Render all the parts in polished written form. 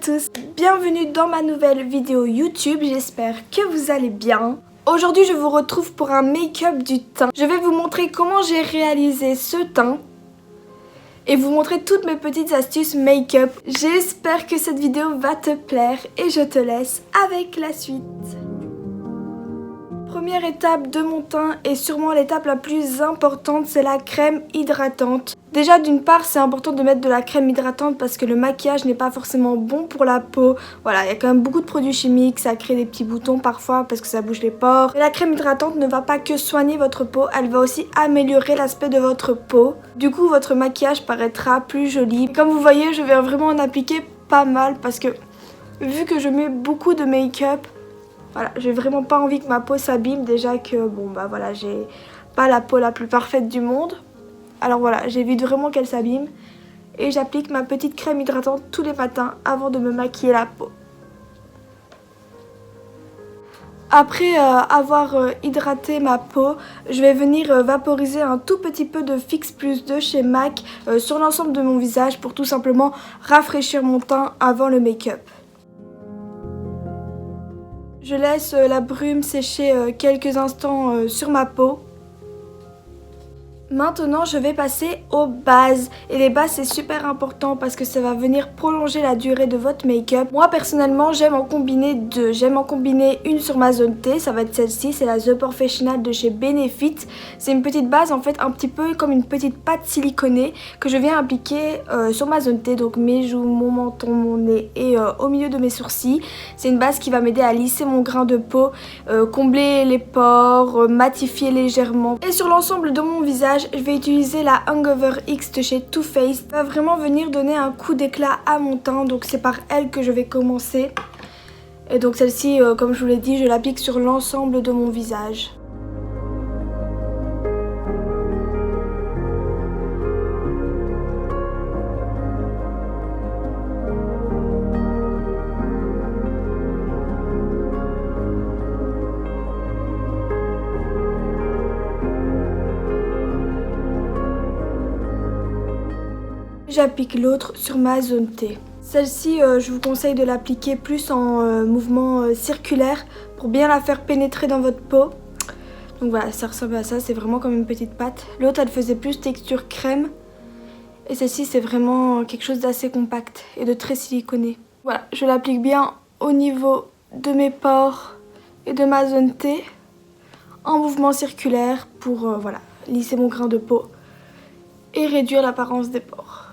tous, bienvenue dans ma nouvelle vidéo YouTube, j'espère que vous allez bien. Aujourd'hui je vous retrouve pour un make-up du teint. Je vais vous montrer comment j'ai réalisé ce teint et vous montrer toutes mes petites astuces make-up. J'espère que cette vidéo va te plaire et je te laisse avec la suite. Première étape de mon teint et sûrement l'étape la plus importante, c'est la crème hydratante. Déjà d'une part c'est important de mettre de la crème hydratante parce que le maquillage n'est pas forcément bon pour la peau. Voilà, il y a quand même beaucoup de produits chimiques, ça crée des petits boutons parfois parce que ça bouge les pores. Mais la crème hydratante ne va pas que soigner votre peau, elle va aussi améliorer l'aspect de votre peau. Du coup votre maquillage paraîtra plus joli. Comme vous voyez je vais vraiment en appliquer pas mal parce que vu que je mets beaucoup de make-up, voilà, j'ai vraiment pas envie que ma peau s'abîme, déjà que bon bah voilà, j'ai pas la peau la plus parfaite du monde. Alors voilà, j'évite vraiment qu'elle s'abîme et j'applique ma petite crème hydratante tous les matins avant de me maquiller la peau. Après avoir hydraté ma peau, je vais venir vaporiser un tout petit peu de Fix Plus 2 chez MAC sur l'ensemble de mon visage pour tout simplement rafraîchir mon teint avant le make-up. Je laisse la brume sécher quelques instants sur ma peau. Maintenant je vais passer aux bases et les bases c'est super important parce que ça va venir prolonger la durée de votre make-up. Moi personnellement j'aime en combiner deux, j'aime en combiner une sur ma zone T, ça va être celle-ci, c'est la The Professional de chez Benefit. C'est une petite base en fait un petit peu comme une petite pâte siliconée que je viens appliquer sur ma zone T, donc mes joues, mon menton, mon nez et au milieu de mes sourcils. C'est une base qui va m'aider à lisser mon grain de peau, combler les pores, matifier légèrement. Et sur l'ensemble de mon visage je vais utiliser la Hangover X de chez Too Faced. Elle va vraiment venir donner un coup d'éclat à mon teint, donc c'est par elle que je vais commencer. Et donc celle-ci, comme je vous l'ai dit, je l'applique sur l'ensemble de mon visage. J'applique l'autre sur ma zone T. Celle-ci, je vous conseille de l'appliquer plus en mouvement circulaire pour bien la faire pénétrer dans votre peau. Donc voilà, ça ressemble à ça, c'est vraiment comme une petite pâte. L'autre, elle faisait plus texture crème. Et celle-ci, c'est vraiment quelque chose d'assez compact et de très siliconé. Voilà, je l'applique bien au niveau de mes pores et de ma zone T en mouvement circulaire pour voilà, lisser mon grain de peau et réduire l'apparence des pores.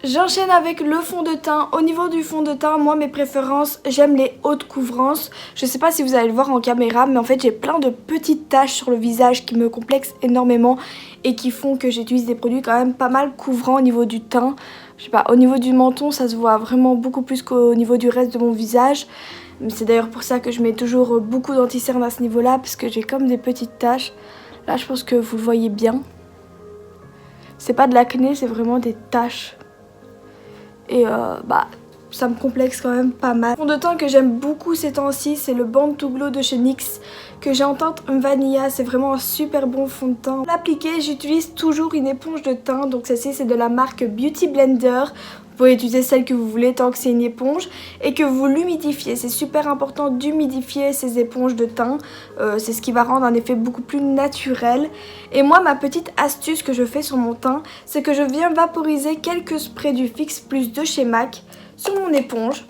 J'enchaîne avec le fond de teint. Au niveau du fond de teint, moi mes préférences, j'aime les hautes couvrances. Je sais pas si vous allez le voir en caméra, mais en fait j'ai plein de petites taches sur le visage qui me complexent énormément et qui font que j'utilise des produits quand même pas mal couvrants au niveau du teint. Je sais pas, au niveau du menton ça se voit vraiment beaucoup plus qu'au niveau du reste de mon visage. C'est d'ailleurs pour ça que je mets toujours beaucoup d'anti-cerne à ce niveau-là, parce que j'ai comme des petites taches. Là je pense que vous le voyez bien. C'est pas de l'acné, c'est vraiment des taches. Et bah ça me complexe quand même pas mal. Le fond de teint que j'aime beaucoup ces temps-ci, c'est le Bond to Glow de chez NYX que j'ai en teinte Vanilla. C'est vraiment un super bon fond de teint. Pour l'appliquer, j'utilise toujours une éponge de teint. Donc celle-ci c'est de la marque Beauty Blender. Vous pouvez utiliser celle que vous voulez tant que c'est une éponge et que vous l'humidifiez. C'est super important d'humidifier ces éponges de teint. C'est ce qui va rendre un effet beaucoup plus naturel. Et moi, ma petite astuce que je fais sur mon teint, c'est que je viens vaporiser quelques sprays du Fix Plus de chez MAC sur mon éponge.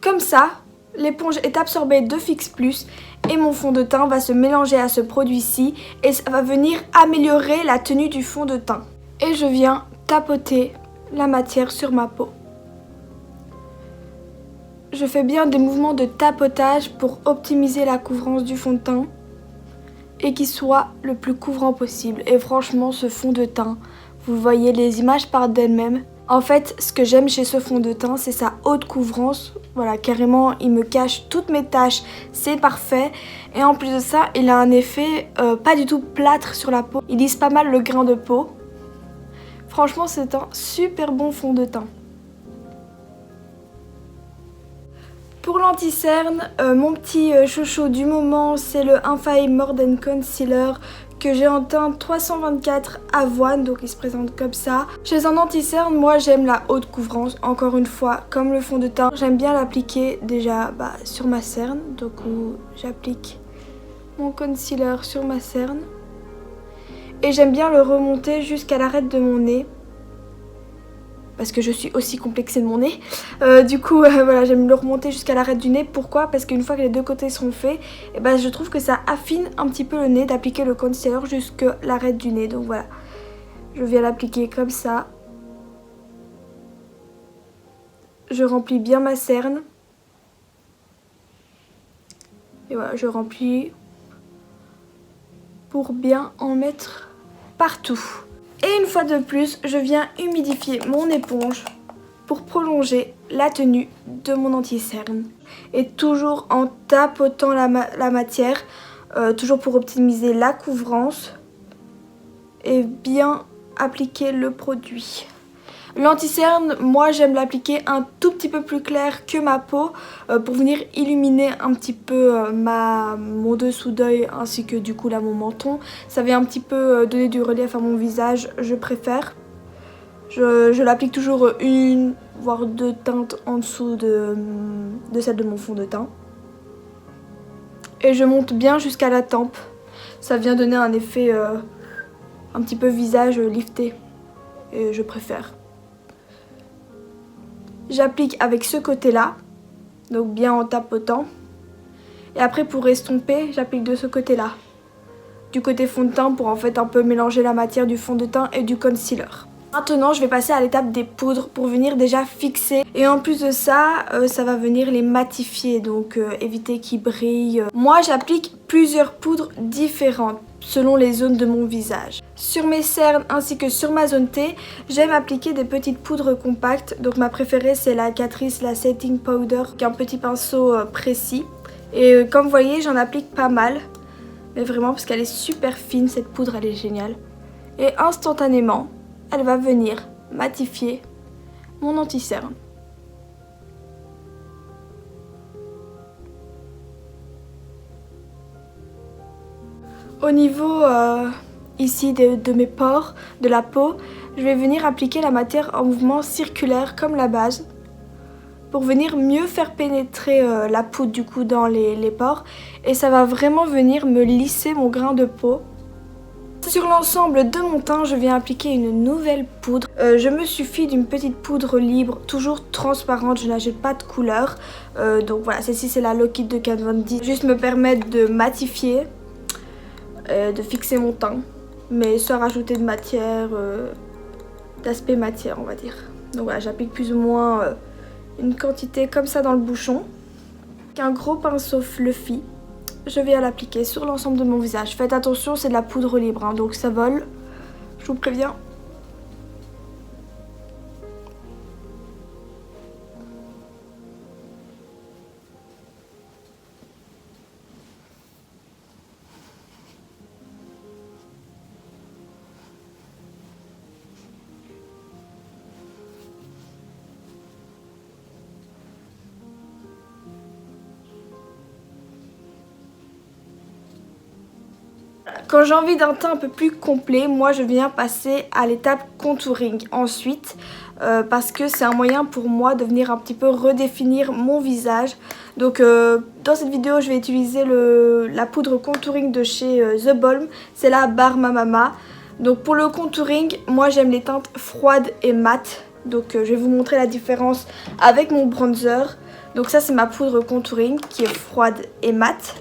Comme ça, l'éponge est absorbée de Fix Plus et mon fond de teint va se mélanger à ce produit-ci et ça va venir améliorer la tenue du fond de teint. Et je viens tapoter la matière sur ma peau. Je fais bien des mouvements de tapotage pour optimiser la couvrance du fond de teint et qu'il soit le plus couvrant possible. Et franchement ce fond de teint, vous voyez, les images parlent d'elles-mêmes. En fait ce que j'aime chez ce fond de teint, c'est sa haute couvrance. Voilà, carrément il me cache toutes mes taches, c'est parfait. Et en plus de ça, il a un effet pas du tout plâtre sur la peau. Il lisse pas mal le grain de peau. Franchement, c'est un super bon fond de teint. Pour l'anti-cerne, mon petit chouchou du moment, c'est le Infaillible More Than Concealer que j'ai en teinte 324 avoine, donc il se présente comme ça. Chez un anti-cerne, moi j'aime la haute couvrance, encore une fois, comme le fond de teint. J'aime bien l'appliquer déjà sur ma cerne, donc j'applique mon concealer sur ma cerne. Et j'aime bien le remonter jusqu'à l'arête de mon nez. Parce que je suis aussi complexée de mon nez. Voilà, j'aime le remonter jusqu'à l'arête du nez. Pourquoi? Parce qu'une fois que les deux côtés seront faits, je trouve que ça affine un petit peu le nez d'appliquer le concealer jusqu'à l'arête du nez. Donc voilà, je viens l'appliquer comme ça. Je remplis bien ma cerne. Et voilà, je remplis pour bien en mettre partout. Et une fois de plus, je viens humidifier mon éponge pour prolonger la tenue de mon anti-cerne. Et toujours en tapotant la matière, toujours pour optimiser la couvrance et bien appliquer le produit. L'anti-cerne, moi j'aime l'appliquer un tout petit peu plus clair que ma peau pour venir illuminer un petit peu mon dessous d'œil ainsi que du coup là mon menton. Ça vient un petit peu donner du relief à mon visage, je préfère. Je l'applique toujours une voire deux teintes en dessous de celle de mon fond de teint. Et je monte bien jusqu'à la tempe. Ça vient donner un effet un petit peu visage lifté et je préfère. J'applique avec ce côté-là, donc bien en tapotant. Et après pour estomper, j'applique de ce côté-là. Du côté fond de teint pour en fait un peu mélanger la matière du fond de teint et du concealer. Maintenant je vais passer à l'étape des poudres pour venir déjà fixer. Et en plus de ça, ça va venir les matifier, donc éviter qu'ils brillent. Moi j'applique plusieurs poudres différentes selon les zones de mon visage. Sur mes cernes ainsi que sur ma zone T, j'aime appliquer des petites poudres compactes. Donc ma préférée c'est la Catrice, la Setting Powder, qui est un petit pinceau précis. Et comme vous voyez, j'en applique pas mal. Mais vraiment parce qu'elle est super fine, cette poudre elle est géniale. Et instantanément, elle va venir matifier mon anti-cerne. Au niveau ici de mes pores, de la peau, je vais venir appliquer la matière en mouvement circulaire comme la base pour venir mieux faire pénétrer la poudre du coup dans les pores et ça va vraiment venir me lisser mon grain de peau. Sur l'ensemble de mon teint, je viens appliquer une nouvelle poudre. Je me suffis d'une petite poudre libre, toujours transparente, je n'ajoute pas de couleur. Donc voilà, celle-ci c'est la Lock It de Kat Von D. Juste me permettre de matifier, de fixer mon teint, mais sans rajouter de matière, d'aspect matière on va dire. Donc voilà, j'applique plus ou moins une quantité comme ça dans le bouchon. Avec un gros pinceau fluffy, je vais l'appliquer sur l'ensemble de mon visage. Faites attention, c'est de la poudre libre, hein, donc ça vole, je vous préviens. Quand j'ai envie d'un teint un peu plus complet, moi je viens passer à l'étape contouring ensuite parce que c'est un moyen pour moi de venir un petit peu redéfinir mon visage. Donc dans cette vidéo je vais utiliser la poudre contouring de chez The Balm, c'est la Bar Mama. Donc pour le contouring, moi j'aime les teintes froides et mates. Donc je vais vous montrer la différence avec mon bronzer. Donc ça c'est ma poudre contouring qui est froide et mate.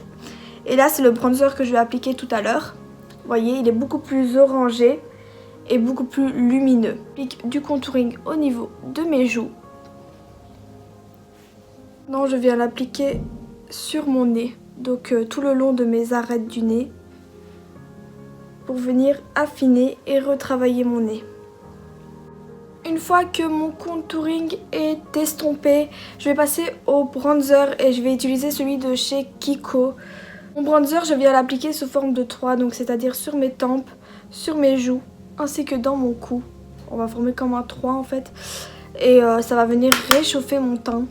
Et là c'est le bronzer que je vais appliquer tout à l'heure. Vous voyez, il est beaucoup plus orangé et beaucoup plus lumineux. J'applique du contouring au niveau de mes joues. Maintenant je viens l'appliquer sur mon nez, donc tout le long de mes arêtes du nez, pour venir affiner et retravailler mon nez. Une fois que mon contouring est estompé, je vais passer au bronzer et je vais utiliser celui de chez Kiko. Mon bronzer, je viens l'appliquer sous forme de 3, donc c'est-à-dire sur mes tempes, sur mes joues, ainsi que dans mon cou. On va former comme un 3 en fait. Et ça va venir réchauffer mon teint.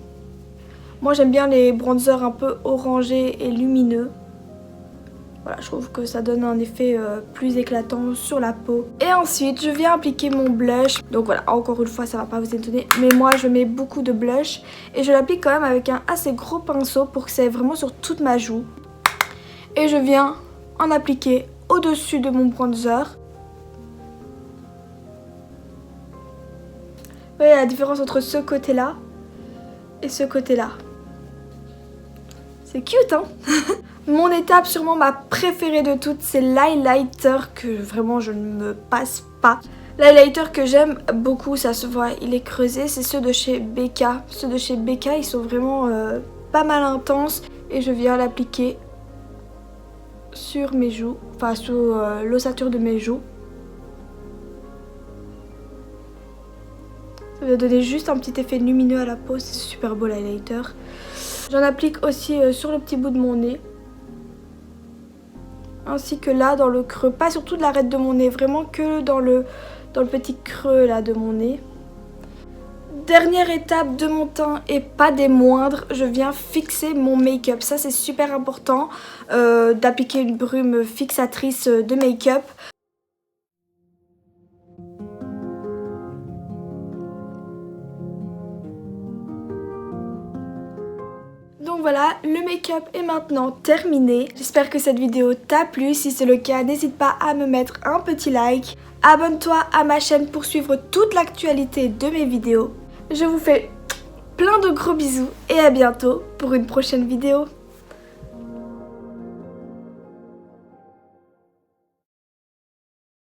Moi j'aime bien les bronzers un peu orangés et lumineux. Voilà, je trouve que ça donne un effet plus éclatant sur la peau. Et ensuite, je viens appliquer mon blush. Donc voilà, encore une fois, ça va pas vous étonner. Mais moi, je mets beaucoup de blush. Et je l'applique quand même avec un assez gros pinceau pour que ça aille vraiment sur toute ma joue. Et je viens en appliquer au-dessus de mon bronzer. Vous voyez la différence entre ce côté-là et ce côté-là. C'est cute, hein? Mon étape, sûrement ma préférée de toutes, c'est l'highlighter que vraiment je ne me passe pas. L'highlighter que j'aime beaucoup, ça se voit, il est creusé, c'est ceux de chez Becca. Ceux de chez Becca, ils sont vraiment pas mal intenses. Et je viens l'appliquer sur mes joues, enfin sur l'ossature de mes joues. Ça va donner juste un petit effet lumineux à la peau, c'est super beau l'highlighter. J'en applique aussi sur le petit bout de mon nez. Ainsi que là dans le creux, pas sur toute l'arête de mon nez, vraiment que dans le petit creux là de mon nez. Dernière étape de mon teint et pas des moindres, je viens fixer mon make-up. Ça c'est super important d'appliquer une brume fixatrice de make-up. Donc voilà, le make-up est maintenant terminé. J'espère que cette vidéo t'a plu. Si c'est le cas, n'hésite pas à me mettre un petit like. Abonne-toi à ma chaîne pour suivre toute l'actualité de mes vidéos. Je vous fais plein de gros bisous et à bientôt pour une prochaine vidéo.